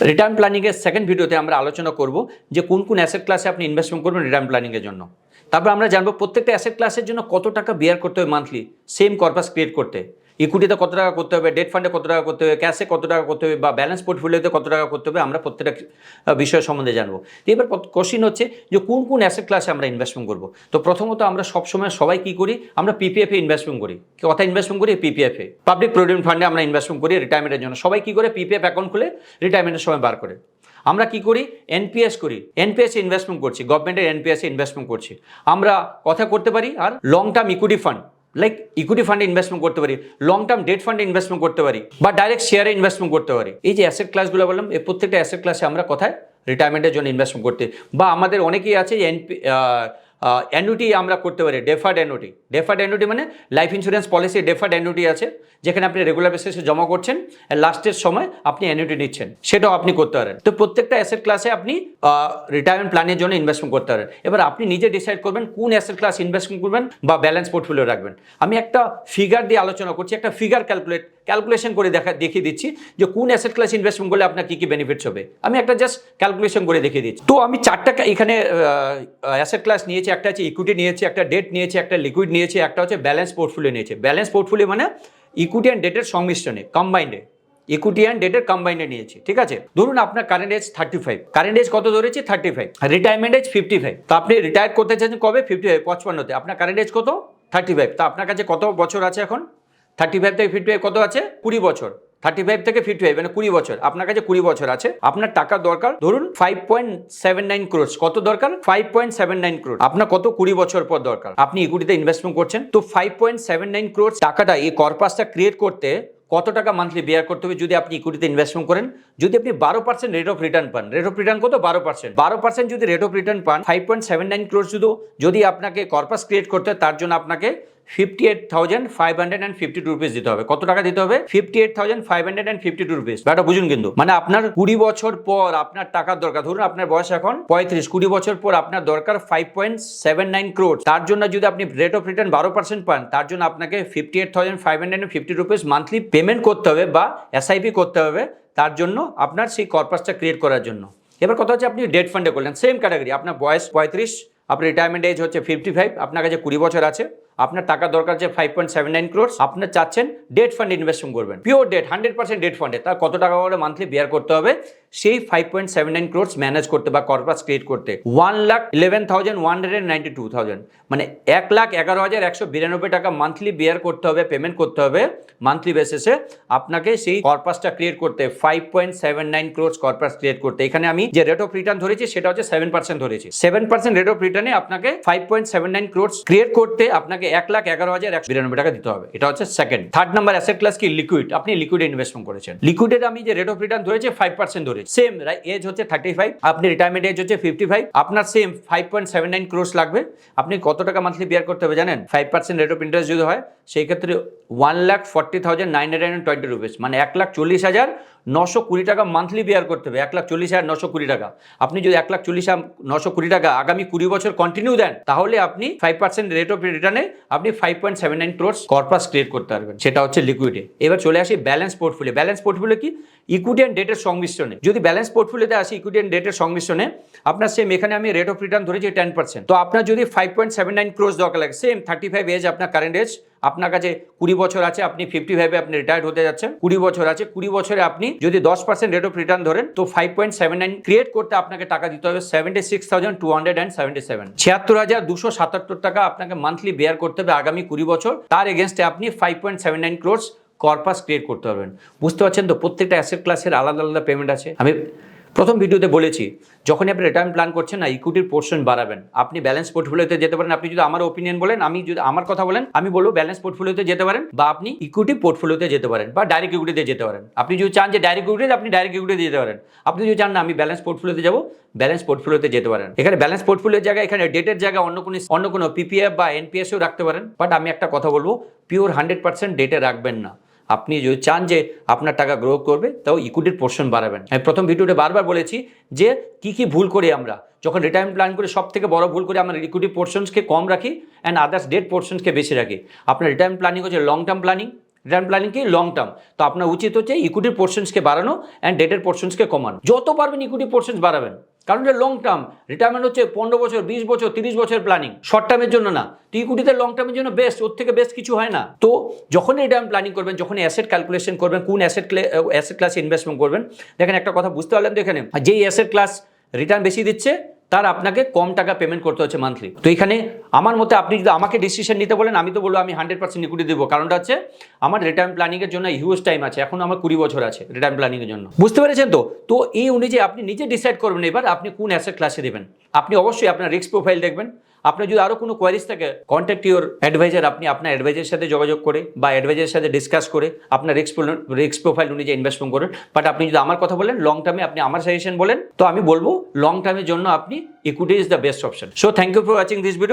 Return planning এর second ভিডিওতে আমরা আলোচনা করব যে কোন কোন অ্যাসেট ক্লাসে আপনি ইনভেস্টমেন্ট করবেন রিটার্ন প্ল্যানিং এর জন্য। তারপর আমরা জানবো প্রত্যেকটা অ্যাসেট ক্লাসের জন্য কত টাকা বিয়ার করতে হবে মান্থলি সেম কর্পাস ক্রিয়েট করতে। ইকুইটিতে কত টাকা করতে হবে, ডেট ফান্ডে কত টাকা করতে হবে, ক্যাশে কত টাকা করতে হবে বা ব্যালেন্স পোর্টফোলিওতে কত টাকা করতে হবে, আমরা প্রত্যেকটা বিষয় সম্বন্ধে জানবো। তো এবার কোশ্চিন হচ্ছে যে কোন কোন অ্যাসেট ক্লাসে আমরা ইনভেস্টমেন্ট করবো। তো প্রথমত আমরা সবসময় সবাই কি করি, আমরা পিপিএফে ইনভেস্টমেন্ট করি। কথা ইনভেস্টমেন্ট করি পিপিএফে, পাবলিক প্রভিডেন্ট ফান্ডে আমরা ইনভেস্টমেন্ট করি রিটায়ারমেন্টের জন্য। সবাই কি করে পিপিএফ অ্যাকাউন্ট খুলে রিটায়ারমেন্টের সময় বার করে। আমরা কি করি, এনপিএস করি, এনপিএস এ ইনভেস্টমেন্ট করছি, গভর্নমেন্টের এনপিএস এ ইনভেস্টমেন্ট করছি। আমরা কথা করতে পারি আর long term equity fund like equity ফান্ডে ইনভেস্টমেন্ট করতে পারি, লং টার্ম ডেট ফান্ডে ইনভেস্টমেন্ট করতে পারি বা ডাইরেক্ট শেয়ারে ইনভেস্টমেন্ট করতে পারি। এই যে অ্যাসেট ক্লাসগুলো বললাম, এই প্রত্যেকটা অ্যাসেট ক্লাসে আমরা কোথায় রিটায়ারমেন্টের জন্য ইনভেস্টমেন্ট করতে, বা আমাদের অনেকেই আছে অ্যানুইটি আমরা করতে পারি, ডেফার্ড অ্যানুইটি। ডেফার্ড অ্যানুইটি মানে life insurance policy deferred annuity আছে, যেখানে আপনি রেগুলার বেসিসে জমা করছেন, লাস্টের সময় আপনি অ্যানুইটি নিচ্ছেন, সেটাও আপনি করতে পারেন। তো প্রত্যেকটা অ্যাসেট ক্লাসে আপনি রিটায়ারমেন্ট প্ল্যানের জন্য ইনভেস্টমেন্ট করতে পারেন। এবার আপনি নিজে ডিসাইড করবেন কোন অ্যাসেট ক্লাস ইনভেস্টমেন্ট করবেন বা ব্যালেন্স পোর্টফোলিও রাখবেন। আমি একটা ফিগার দিয়ে আলোচনা করছি, একটা ফিগার ক্যালকুলেশন করে দেখিয়ে দিচ্ছি যে কোন অ্যাসেট ক্লাস ইনভেস্টমেন্ট করলে আপনার কী কী বেনিফিটস হবে। আমি একটা জাস্ট ক্যালকুলেশন করে দেখিয়ে দিচ্ছি। তো আমি চারটা এখানে অ্যাসেট ক্লাস নিয়েছি, একটা হচ্ছে ইকুইটি নিয়েছি, একটা ডেট নিয়েছি, একটা লিকুইড নিয়েছি, একটা হচ্ছে ব্যালেন্স পোর্টফোলিও নিয়েছে। ব্যালেন্স পোর্টফোলিও মানে ইকুইটি অ্যান্ড ডেটের সংমিশ্রণে, কম্বাইন্ডে, ইকুইটি অ্যান্ড ডেটের কম্বাইন্ডে নিয়েছি। ঠিক আছে, ধরুন আপনার কারেন্ট এজ 35, কারেন্ট এজ কত ধরেছি 35, রিটায়ারমেন্ট এজ 55। তো আপনি রিটায়ার করতে চাইছেন কবে, 55, 55তে। আপনার কারেন্ট এজ কত 35, তো আপনার কাছে কত বছর আছে এখন, 35 থেকে 55 কত আছে, 20 বছর। 35 থেকে 55 মানে 20 বছর, আপনার কাছে 20 বছর আছে। আপনার টাকা দরকার ধরুন 5.79 crores। কত দরকার, 5.79 crores। আপনার কত 20 বছর পর দরকার। আপনি ইকুইটিতে ইনভেস্টমেন্ট করছেন, তো 5.79 crores টাকাটা, এই কর্পাসটা ক্রিয়েট করতে কত টাকা মান্থলি বেয়ার করতে হবে যদি আপনি ইকুইটিতে ইনভেস্টমেন্ট করেন। যদি আপনি 12% রেট অফ রিটার্ন পান, রেট অফ রিটার্ন কত 12%, যদি রেট অফ রিটার্ন পান 5.79 crores যদি আপনাকে কর্পাস ক্রিয়েট করতে হয়, তার জন্য আপনাকে 58,552 রুপিস দিতে হবে। কত টাকা দিতে হবে, 58,552 রুপিস। ব্যাপারটা বুঝুন কিন্তু, মানে আপনার 20 বছর পর আপনার টাকার দরকার। ধরুন আপনার বয়স এখন 35, 20 বছর পর আপনার দরকার 5.79 crores। তার জন্য যদি আপনি রেট অফ রিটার্ন 12% পান, তার জন্য আপনাকে 58,550 রুপিস মান্থলি পেমেন্ট করতে হবে বা এসআইপি করতে হবে, তার জন্য আপনার সেই কর্পাসটা ক্রিয়েট করার জন্য। এবার কথা হচ্ছে আপনি ডেট ফান্ডে করলেন, সেম ক্যাটাগরি, আপনার বয়স 35, আপনার রিটায়ারমেন্ট এজ হচ্ছে 55, আপনার কাছে 20 বছর আছে, আপনার টাকা দরকার যে 5.79 crores, আপনার চাচ্ছেন ডেট ফান্ড ইনভেস্টমেন্ট করবেন, পিওর ডেট, 100% ডেট ফান্ডে। তার কত টাকা করে মান্থলি বেয়ার করতে হবে সেই 5.79 crores ম্যানেজ করতে বা কর্পাস ক্রিয়েট করতে 1,11,192,000, মানে 1,11,192 টাকা মান্থলি বেয়ার করতে হবে, পেমেন্ট করতে হবে মান্থলি বেসিসে আপনাকে সেই কর্পাসটা ক্রিয়েট করতে, 5.79 crores কর্পাস ক্রিয়েট করতে। এখানে আমি যে রেট অফ রিটার্ন ধরেছি সেটা হচ্ছে 7% ধরেছি। 7% রেট অফ রিটার্নে আপনাকে 5.79 crores ক্রিয়েট করতে আপনাকে 1,11,192 টাকা দিতে হবে। এটা হচ্ছে second. Third number asset class কি, লিকুইড। আপনি লিকুইডে ইনভেস্টমেন্ট করেছেন, লিকুইডের আমি যে রেট অফ রিটার্ন ধরেছি 5% ধরেছি। সেম এজ হচ্ছে 35, আপনি রিটায়ারমেন্ট এজ হচ্ছে 55, আপনার সেম 5.79 crores লাগবে। আপনি কত টাকা মান্থলি বেয়ার করতে হবে জানেন, 5% রেট অফ ইন্টারেস্ট যদি হয় সেই ক্ষেত্রে 1,40,920 রুপিস, মানে 1,40,920 টাকা মান্থলি বেয়ার করতে হবে। 1,40,920 টাকা। আপনি যদি 1,40,920 টাকা আগামী 20 বছর কন্টিনিউ দেন, তাহলে আপনি 5% রেট অফ রিটার্নে আপনি 5.79 crores কর্পাস ক্রিয়েট করতে পারবেন। সেটা হচ্ছে লিকুইডে। এবার চলে আসি ব্যালেন্স পোর্টফোলিও। ব্যালেন্স পোর্টফোলিও কি, ইকুইটি অ্যান্ড ডেটের সংমিশ্রণে। যদি ব্যালেন্স পোর্টফোলিওতে আসি ইকুইটি অ্যান্ড ডেটের সংমিশ্রণে, আপনার সেম এখানে আমি রেট অফ রিটার্ন ধরেছি 10%। তো আপনার যদি 5.79 crores দরকার লাগে, সেম 35 এজ আপনার কারেন্ট এজ, আপনার কাছে 20 বছর আছে, আপনি 55 আপনি রিটায়ার্ড হতে যাচ্ছেন, 20 বছর আছে, 20 বছরে আপনি যদি 10% রেট অফ রিটার্ন ধরেন, তো 5.79 ক্রিয়েট করতে আপনাকে টাকা দিতে হবে 76,277, 76,277 টাকা আপনাকে মান্থলি বেয়ার করতে হবে আগামী 20 বছর। তার এগেনস্টে আপনি 5.79 crores কর্পাস ক্রিয়েট করতে পারবেন। বুঝতে পারছেন তো, প্রত্যেকটা অ্যাসেট ক্লাসের আলাদা আলাদা পেমেন্ট আছে। আমি প্রথম ভিডিওতে বলেছি, যখনই আপনি রিটার্ন প্ল্যান করছেন না, ইকুইটির পোর্শন বাড়াবেন। আপনি ব্যালেন্স পোর্টফোলিওতে যেতে পারেন। আপনি যদি আমার ওপিনিয়ন বলেন, আমি যদি আমার কথা বলেন, আমি বলবো ব্যালেন্স পোর্টফোলিওতে যেতে পারেন, বা আপনি ইকুইটি পোর্টফোলিওতে যেতে পারেন, বা ডাইরেক্ট ইকুইটিতে যেতে পারেন। আপনি যদি চান যে ডাইরেক্ট ইকুইটিতে, আপনি ডাইরেক্ট ইকুইটিতে যেতে পারেন। আপনি যদি চান না আমি ব্যালেন্স পোর্টফোলিওতে যাবো, ব্যালেন্স পোর্টফোলিওতে যেতে পারেন। এখানে ব্যালেন্স পোর্টফোলিওর জায়গায়, এখানে ডেটের জায়গায় অন্য কোনো পিপিএফ বা এনপিএসও রাখতে পারেন। বাট আমি একটা কথা বলবো, পিওর 100% ডেটে রাখবেন না। আপনি যদি চান যে আপনার টাকা গ্রো করবে, তাও ইকুইটির পোর্শন বাড়াবেন। আমি প্রথম ভিডিওতে বারবার বলেছি যে কি ভুল করি আমরা যখন রিটায়ারমেন্ট প্ল্যান করি। সব থেকে বড় ভুল করে আমরা ইকুইটি পোর্শনসকে কম রাখি অ্যান্ড আদার্স ডেট পোর্শনসকে বেশি রাখি। আপনার রিটায়ারমেন্ট প্ল্যানিং হচ্ছে long term planning, return planning কি লং টার্ম, তো আপনার উচিত হচ্ছে ইকুইটির পোর্শনসকে বাড়ানো অ্যান্ড ডেটের পোর্শনসকে কমানো। যত পারবেন ইকুইটি পোর্শনস বাড়াবেন, কারণ এটা লং টার্ম। রিটায়ারমেন্ট হচ্ছে 15 বছর, 20 বছর, 30 বছর প্ল্যানিং, শর্ট টার্মের জন্য না। তো ইকুইটিতে লং টার্মের জন্য বেস্ট, ওর থেকে বেস্ট কিছু হয় না। তো যখন রিটায়ারমেন্ট প্ল্যানিং করবেন, যখন অ্যাসেট ক্যালকুলেশন করবেন, কোন অ্যাসেট ক্লাসে ইনভেস্টমেন্ট করবেন, দেখেন একটা কথা বুঝতে পারলেন তো এখানে, যেই অ্যাসেট ক্লাস রিটার্ন বেশি দিচ্ছে তার আপনাকে কম টাকা পেমেন্ট করতে হচ্ছে মান্থলি। তো এখানে আমার মতে আপনি যদি আমাকে ডিসিশন নিতে বলেন, আমি তো বলবো আমি 100% ইকুইটি দেবো। কারণটা হচ্ছে আমার রিটার্ন প্ল্যানিংয়ের জন্য হিউজ টাইম আছে, এখন আমার 20 বছর আছে রিটার্ন প্ল্যানিংয়ের জন্য। বুঝতে পেরেছেন তো? তো এই অনুযায়ী আপনি নিজে ডিসাইড করবেন এবার আপনি কোন অ্যাসেট ক্লাসে দেবেন। আপনি অবশ্যই আপনার রিস্ক প্রোফাইল দেখবেন। আপনার যদি আরও কোনো কোয়ারিজ থাকে, কন্ট্যাক্ট ইউর অ্যাডভাইজার, আপনি আপনার অ্যাডভাইজারের সাথে যোগাযোগ করে বা অ্যাডভাইজারের সাথে ডিসকাস করে আপনার রিস্ক প্রোফাইল অনুযায়ী ইনভেস্টমেন্ট করেন। বাট আপনি যদি আমার কথা বলেন লং টার্মে, আপনি আমার সাজেশন বলেন, তো আমি বলবো লং টার্মের জন্য আপনি equity is the best option. So thank you for watching this video.